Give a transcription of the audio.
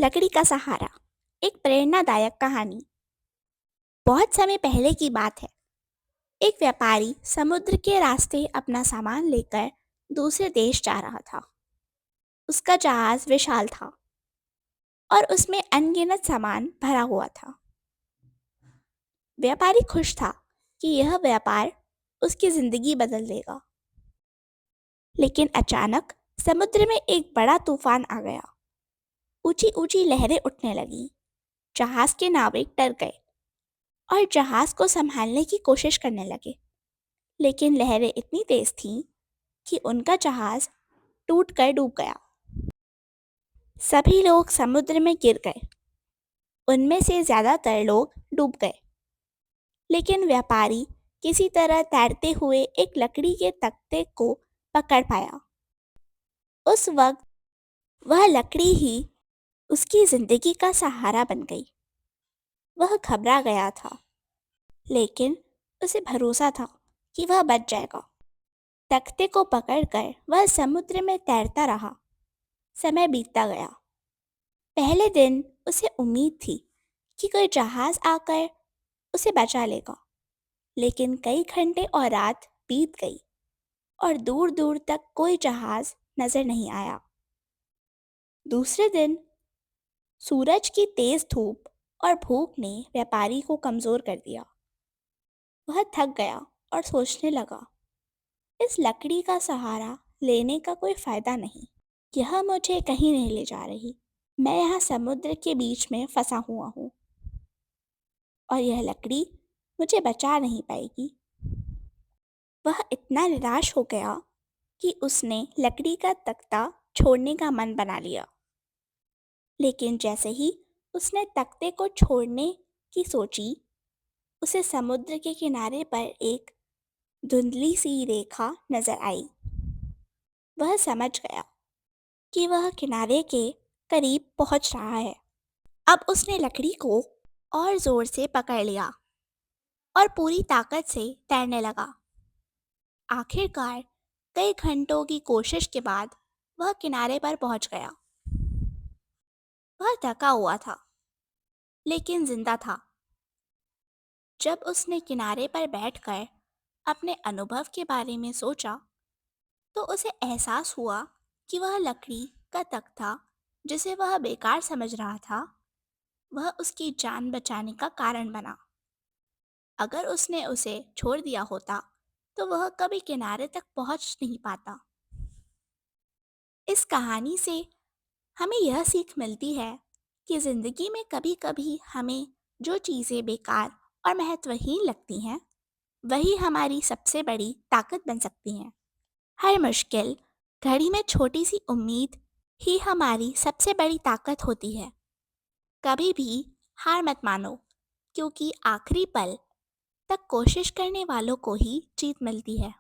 लकड़ी का सहारा। एक प्रेरणादायक कहानी। बहुत समय पहले की बात है। एक व्यापारी समुद्र के रास्ते अपना सामान लेकर दूसरे देश जा रहा था। उसका जहाज विशाल था और उसमें अनगिनत सामान भरा हुआ था। व्यापारी खुश था कि यह व्यापार उसकी जिंदगी बदल देगा। लेकिन अचानक समुद्र में एक बड़ा तूफान आ गया। ऊंची ऊंची लहरें उठने लगीं। जहाज के नाविक डर गए और जहाज को संभालने की कोशिश करने लगे। लेकिन लहरें इतनी तेज थीं कि उनका जहाज टूटकर डूब गया। सभी लोग समुद्र में गिर गए। उनमें से ज्यादातर लोग डूब गए। लेकिन व्यापारी किसी तरह तैरते हुए एक लकड़ी के तख्ते को पकड़ पाया। उस वक्त वह लकड़ी ही उसकी जिंदगी का सहारा बन गई। वह घबरा गया था, लेकिन उसे भरोसा था कि वह बच जाएगा। तख्ते को पकड़कर वह समुद्र में तैरता रहा। समय बीतता गया। पहले दिन उसे उम्मीद थी कि कोई जहाज आकर उसे बचा लेगा। लेकिन कई घंटे और रात बीत गई और दूर दूर तक कोई जहाज नजर नहीं आया। दूसरे दिन सूरज की तेज धूप और भूख ने व्यापारी को कमजोर कर दिया। वह थक गया और सोचने लगा, इस लकड़ी का सहारा लेने का कोई फायदा नहीं। यह मुझे कहीं नहीं ले जा रही। मैं यहाँ समुद्र के बीच में फंसा हुआ हूँ और यह लकड़ी मुझे बचा नहीं पाएगी। वह इतना निराश हो गया कि उसने लकड़ी का तख्ता छोड़ने का मन बना लिया। लेकिन जैसे ही उसने तख्ते को छोड़ने की सोची, उसे समुद्र के किनारे पर एक धुंधली सी रेखा नजर आई। वह समझ गया कि वह किनारे के करीब पहुंच रहा है। अब उसने लकड़ी को और जोर से पकड़ लिया और पूरी ताकत से तैरने लगा। आखिरकार कई घंटों की कोशिश के बाद वह किनारे पर पहुंच गया। वह थका हुआ था, लेकिन जिंदा था। जब उसने किनारे पर बैठकर अपने अनुभव के बारे में सोचा, तो उसे एहसास हुआ कि वह लकड़ी का तख्ता, जिसे वह बेकार समझ रहा था, वह उसकी जान बचाने का कारण बना। अगर उसने उसे छोड़ दिया होता, तो वह कभी किनारे तक पहुंच नहीं पाता। इस कहानी से हमें यह सीख मिलती है कि जिंदगी में कभी कभी हमें जो चीज़ें बेकार और महत्वहीन लगती हैं, वही हमारी सबसे बड़ी ताकत बन सकती हैं। हर मुश्किल घड़ी में छोटी सी उम्मीद ही हमारी सबसे बड़ी ताकत होती है। कभी भी हार मत मानो, क्योंकि आखिरी पल तक कोशिश करने वालों को ही जीत मिलती है।